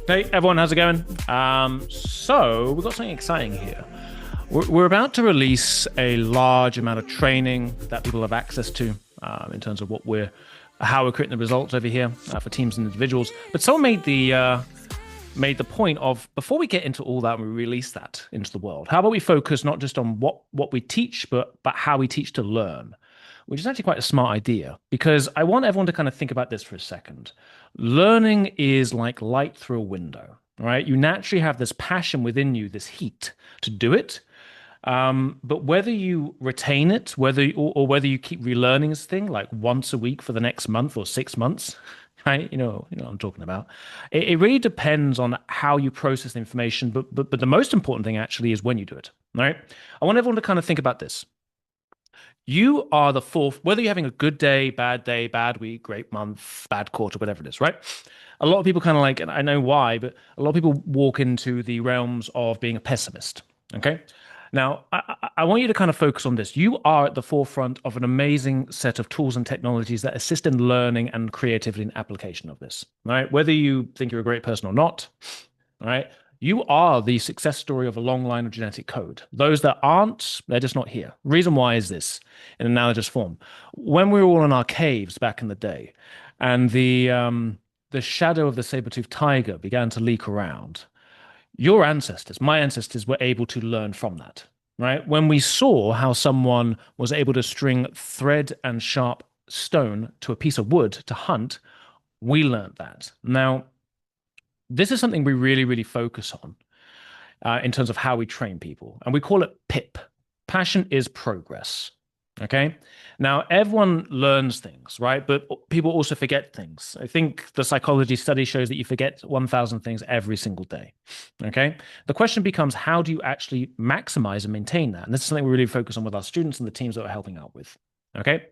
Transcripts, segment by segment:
Hey everyone, how's it going? So we've got something exciting here. We're about to release a large amount of training that people have access to in terms of how we're creating the results over here for teams and individuals. But someone made the point of before we get into all that and we release that into the world, how about we focus not just on what we teach, but how we teach to learn, which is actually quite a smart idea because I want everyone to kind of think about this for a second. Learning is like light through a window, right? You naturally have this passion within you, this heat to do it. But whether you retain it, or whether you keep relearning this thing like once a week for the next month or 6 months, right? You know what I'm talking about. It really depends on how you process the information. But the most important thing actually is when you do it, right? I want everyone to kind of think about this. You are the fourth, whether you're having a good day, bad week, great month, bad quarter, whatever it is, right? A lot of people kind of like, and I know why, but a lot of people walk into the realms of being a pessimist. Okay. Now, I want you to kind of focus on this. You are at the forefront of an amazing set of tools and technologies that assist in learning and creativity and application of this, right? Whether you think you're a great person or not, right? You are the success story of a long line of genetic code. Those that aren't, they're just not here. Reason why is this in analogous form. When we were all in our caves back in the day, and the shadow of the saber-toothed tiger began to leak around, your ancestors, my ancestors, were able to learn from that, right? When we saw how someone was able to string thread and sharp stone to a piece of wood to hunt, we learned that. Now, this is something we really, really focus on in terms of how we train people. And we call it PIP. Passion is progress. Okay. Now, everyone learns things, right? But people also forget things. I think the psychology study shows that you forget 1,000 things every single day. Okay. The question becomes, how do you actually maximize and maintain that? And this is something we really focus on with our students and the teams that we're helping out with. Okay.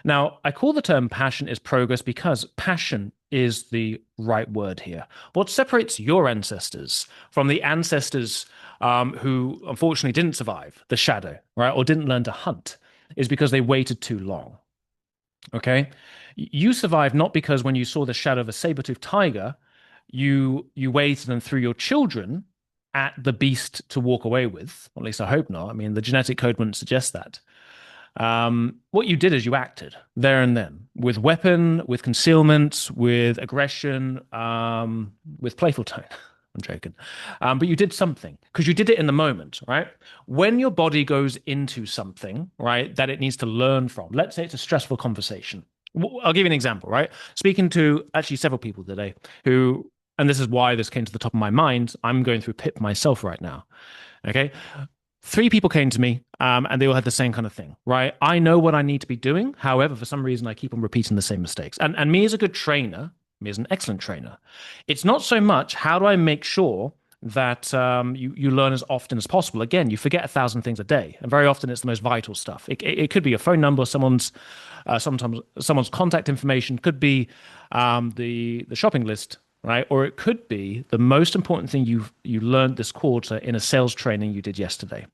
Now, I call the term passion is progress because passion is the right word here. What separates your ancestors from the ancestors who unfortunately didn't survive the shadow, right, or didn't learn to hunt is because they waited too long. Okay. You survived not because when you saw the shadow of a saber-toothed tiger, you waited and threw your children at the beast to walk away with. Or at least I hope not. I mean, the genetic code wouldn't suggest that. What you did is you acted there and then with weapon, with concealment, with aggression, with playful tone. I'm joking. But you did something because you did it in the moment, right? When your body goes into something, right, that it needs to learn from, let's say it's a stressful conversation. I'll give you an example, right? Speaking to actually several people today who, and this is why this came to the top of my mind, I'm going through PIP myself right now. Okay. Three people came to me and they all had the same kind of thing, right? I know what I need to be doing. However, for some reason, I keep on repeating the same mistakes. And me as a good trainer, me as an excellent trainer, it's not so much how do I make sure that you learn as often as possible. Again, you forget 1,000 things a day, and very often it's the most vital stuff. It could be a phone number, sometimes someone's contact information, could be the shopping list, right? Or it could be the most important thing you learned this quarter in a sales training you did yesterday.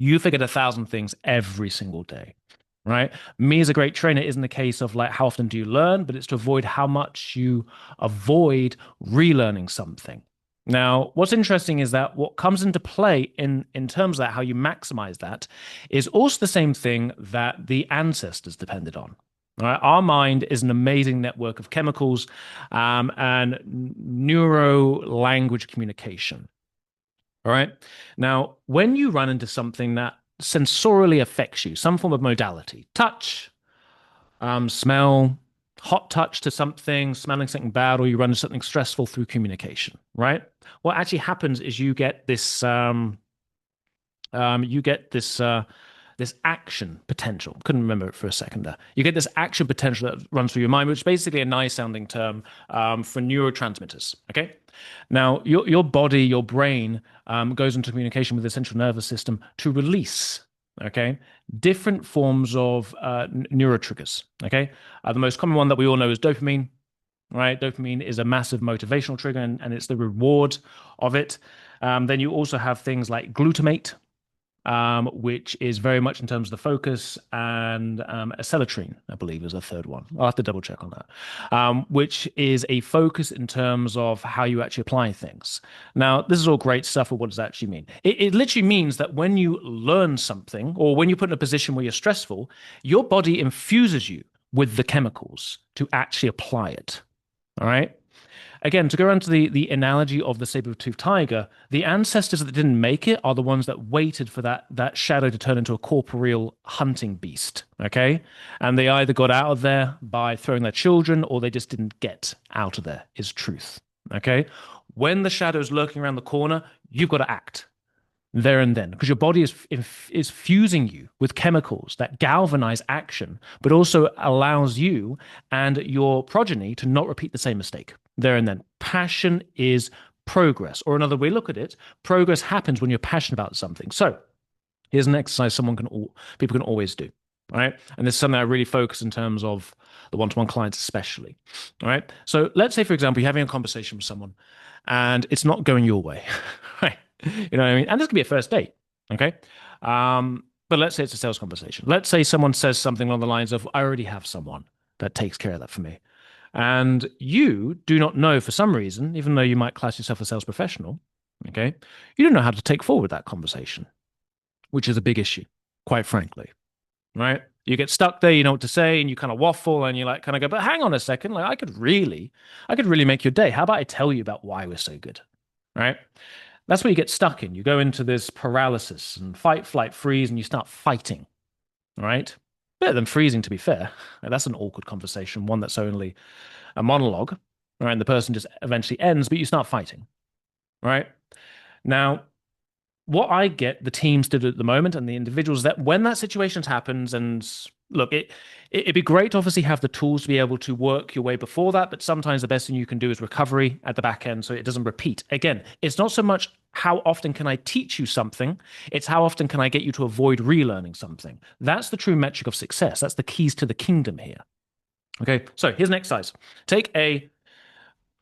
You forget 1,000 things every single day, right? Me as a great trainer isn't a case of like how often do you learn, but it's to avoid how much you avoid relearning something. Now, what's interesting is that what comes into play in terms of that, how you maximize that, is also the same thing that the ancestors depended on. All right? Our mind is an amazing network of chemicals and neuro language communication. All right. Now, when you run into something that sensorially affects you, some form of modality, touch, smell, hot touch to something, smelling something bad, or you run into something stressful through communication, right? What actually happens is you get this action potential. Couldn't remember it for a second there. You get this action potential that runs through your mind, which is basically a nice sounding term for neurotransmitters. Okay. Now, your body, your brain goes into communication with the central nervous system to release, okay, different forms of neurotriggers. Okay. The most common one that we all know is dopamine, right? Dopamine is a massive motivational trigger and it's the reward of it. Then you also have things like glutamate, which is very much in terms of the focus, and acetylcholine, I believe, is a third one. I'll have to double check on that, which is a focus in terms of how you actually apply things. Now, this is all great stuff, but what does that actually mean? It literally means that when you learn something or when you put in a position where you're stressful, your body infuses you with the chemicals to actually apply it. All right. Again, to go around to the analogy of the saber-toothed tiger, the ancestors that didn't make it are the ones that waited for that shadow to turn into a corporeal hunting beast. Okay. And they either got out of there by throwing their children or they just didn't get out of there, is truth. Okay. When the shadow's lurking around the corner, you've got to act there and then because your body is fusing you with chemicals that galvanize action but also allows you and your progeny to not repeat the same mistake there and then. Passion is progress, or another way to look at it, progress happens when you're passionate about something. So here's an exercise people can always do. All right. And this is something I really focus in terms of the one-to-one clients, especially. All right. So let's say, for example, you're having a conversation with someone and it's not going your way. Right. You know what I mean? And this could be a first date. Okay. But let's say it's a sales conversation. Let's say someone says something along the lines of, I already have someone that takes care of that for me. And you do not know for some reason, even though you might class yourself a sales professional, okay, you don't know how to take forward that conversation, which is a big issue, quite frankly, right? You get stuck there, you know what to say, and you kind of waffle and you like kind of go, but hang on a second, like I could really make your day. How about I tell you about why we're so good, right? That's where you get stuck in. You go into this paralysis and fight, flight, freeze, and you start fighting, right? Better than freezing, to be fair. That's an awkward conversation, one that's only a monologue, right? And the person just eventually ends, but you start fighting, right? Now, what I get the teams to do at the moment and the individuals that when that situation happens, and look, it'd be great to obviously have the tools to be able to work your way before that, but sometimes the best thing you can do is recovery at the back end so it doesn't repeat. Again, it's not so much how often can I teach you something, it's how often can I get you to avoid relearning something. That's the true metric of success. That's the keys to the kingdom here. Okay, so here's an exercise. Take a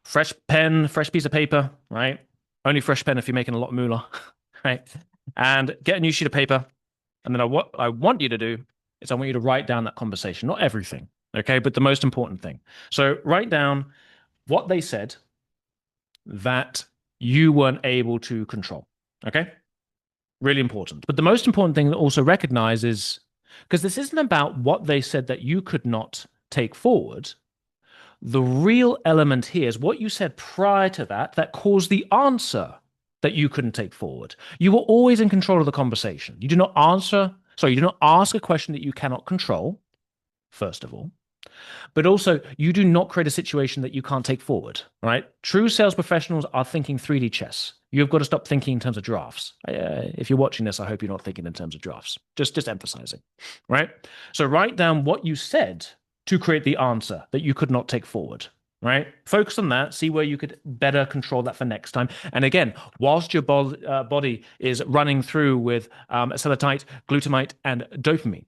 fresh pen, fresh piece of paper, right? Only fresh pen if you're making a lot of moolah, right? And get a new sheet of paper. And then what I want you to do is I want you to write down that conversation, not everything, okay? But the most important thing. So write down what they said that you weren't able to control, okay? Really important. But the most important thing to also recognize is, because this isn't about what they said that you could not take forward. The real element here is what you said prior to that caused the answer that you couldn't take forward. You were always in control of the conversation. You do not ask a question that you cannot control, first of all. But also, you do not create a situation that you can't take forward, right? True sales professionals are thinking 3D chess. You've got to stop thinking in terms of drafts. If you're watching this, I hope you're not thinking in terms of drafts. Just emphasizing, right? So write down what you said to create the answer that you could not take forward, right? Focus on that. See where you could better control that for next time. And again, whilst your body is running through with acetylcholine, glutamate, and dopamine,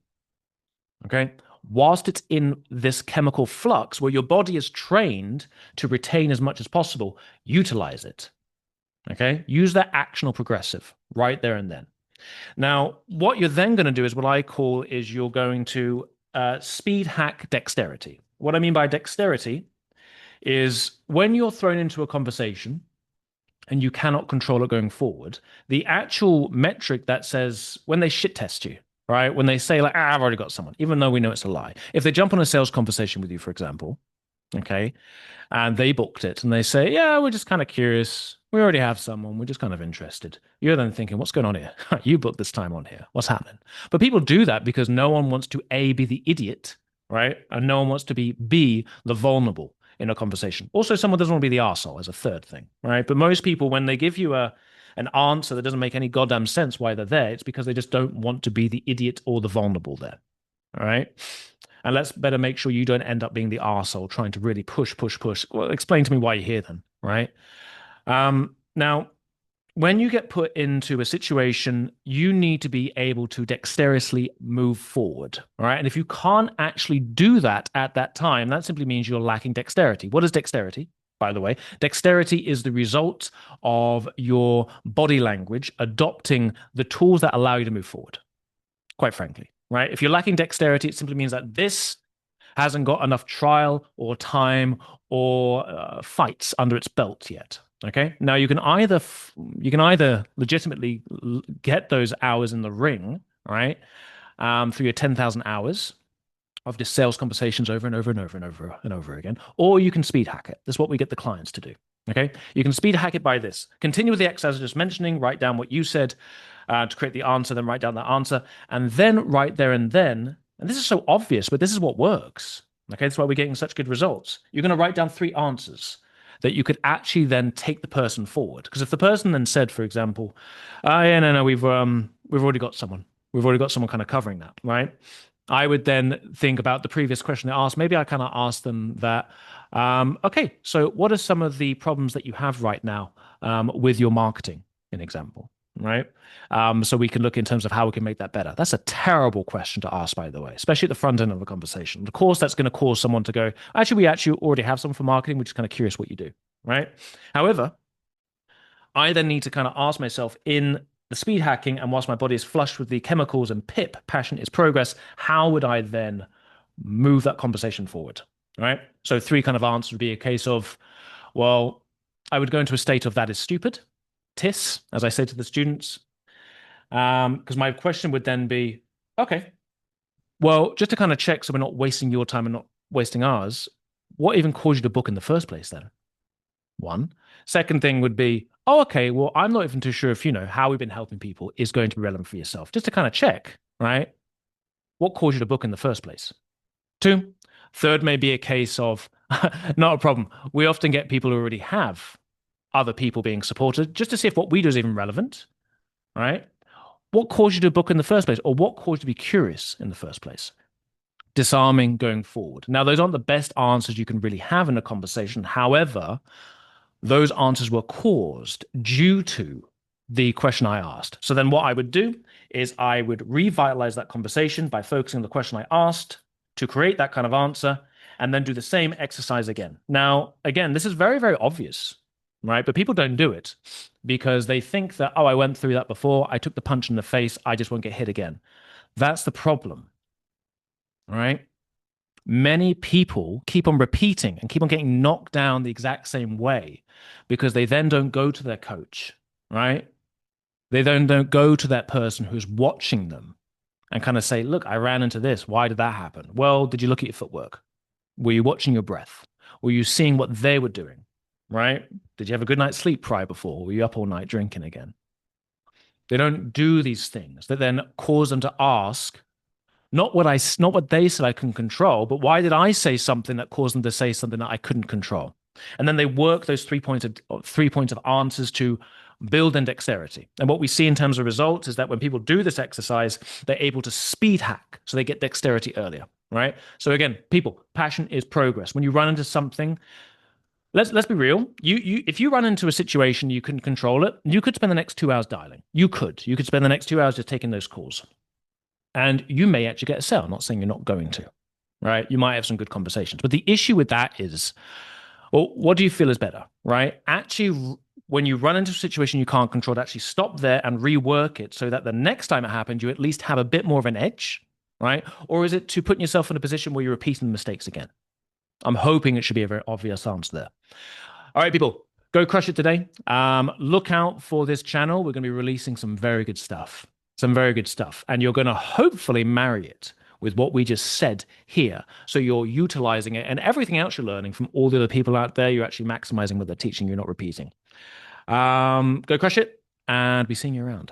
okay? Whilst it's in this chemical flux where your body is trained to retain as much as possible, utilize it. Okay? Use that actional progressive right there and then. Now, what you're then going to do is what I call is you're going to speed hack dexterity. What I mean by dexterity is when you're thrown into a conversation and you cannot control it going forward, the actual metric that says when they shit test you, right? When they say like, I've already got someone, even though we know it's a lie. If they jump on a sales conversation with you, for example, okay, and they booked it and they say, yeah, we're just kind of curious. We already have someone. We're just kind of interested. You're then thinking, what's going on here? You booked this time on here. What's happening? But people do that because no one wants to A, be the idiot, right? And no one wants to be B, the vulnerable in a conversation. Also, someone doesn't want to be the arsehole as a third thing, right? But most people, when they give you an answer that doesn't make any goddamn sense why they're there, it's because they just don't want to be the idiot or the vulnerable there. All right. And let's better make sure you don't end up being the arsehole trying to really push. Well, explain to me why you're here then, right? Now, when you get put into a situation, you need to be able to dexterously move forward. All right. And if you can't actually do that at that time, that simply means you're lacking dexterity. What is dexterity? by the way. Dexterity is the result of your body language adopting the tools that allow you to move forward, quite frankly, right? If you're lacking dexterity, it simply means that this hasn't got enough trial or time or fights under its belt yet. Okay. Now you can either legitimately get those hours in the ring, right, through your 10,000 hours of just sales conversations over and over and over and over and over again, or you can speed hack it. That's what we get the clients to do. Okay. You can speed hack it by this. Continue with the exercise I was just mentioning, write down what you said to create the answer, then write down that answer, and then right there and then, and this is so obvious, but this is what works. Okay. That's why we're getting such good results. You're going to write down three answers that you could actually then take the person forward. Because if the person then said, for example, yeah, no, we've already got someone. We've already got someone kind of covering that, right? I would then think about the previous question they asked. Maybe I kind of asked them that, okay, so what are some of the problems that you have right now with your marketing, an example, right? So we can look in terms of how we can make that better. That's a terrible question to ask, by the way, especially at the front end of a conversation. Of course, that's going to cause someone to go, actually, we actually already have someone for marketing. We're just kind of curious what you do, right? However, I then need to kind of ask myself in the speed hacking, and whilst my body is flushed with the chemicals and PIP, passion is progress, how would I then move that conversation forward? Right. So three kind of answers would be a case of, well, I would go into a state of that is stupid, TIS, as I say to the students. Because my question would then be, okay, well, just to kind of check so we're not wasting your time and not wasting ours, what even caused you to book in the first place then? One. Second thing would be, oh, okay, well, I'm not even too sure if, how we've been helping people is going to be relevant for yourself. Just to kind of check, right? What caused you to book in the first place? Two. Third may be a case of, not a problem. We often get people who already have other people being supported just to see if what we do is even relevant, right? What caused you to book in the first place? Or what caused you to be curious in the first place? Disarming going forward. Now, those aren't the best answers you can really have in a conversation. However, those answers were caused due to the question I asked. So then what I would do is I would revitalize that conversation by focusing on the question I asked to create that kind of answer and then do the same exercise again. Now, again, this is very, very obvious, right? But people don't do it because they think that, oh, I went through that before. I took the punch in the face. I just won't get hit again. That's the problem, right? Many people keep on repeating and keep on getting knocked down the exact same way because they then don't go to their coach, right? They then don't go to that person who's watching them and kind of say, look, I ran into this. Why did that happen? Well, did you look at your footwork? Were you watching your breath? Were you seeing what they were doing, right? Did you have a good night's sleep prior before? Were you up all night drinking again? They don't do these things that then cause them to ask, not what they said I couldn't control, but why did I say something that caused them to say something that I couldn't control? And then they work those 3 points of answers to build in dexterity. And what we see in terms of results is that when people do this exercise, they're able to speed hack, so they get dexterity earlier, right? So again, people, passion is progress. When you run into something, let's be real. You if you run into a situation you couldn't control it, you could spend the next 2 hours dialing. You could spend the next 2 hours just taking those calls. And you may actually get a sale. I'm not saying you're not going to, right? You might have some good conversations. But the issue with that is, well, what do you feel is better, right? Actually, when you run into a situation you can't control, to actually stop there and rework it so that the next time it happens, you at least have a bit more of an edge, right? Or is it to put yourself in a position where you're repeating the mistakes again? I'm hoping it should be a very obvious answer there. All right, people, go crush it today. Look out for this channel. We're going to be releasing some very good stuff. Some very good stuff. And you're going to hopefully marry it with what we just said here. So you're utilizing it and everything else you're learning from all the other people out there, you're actually maximizing what they're teaching, you're not repeating. Go crush it and be seeing you around.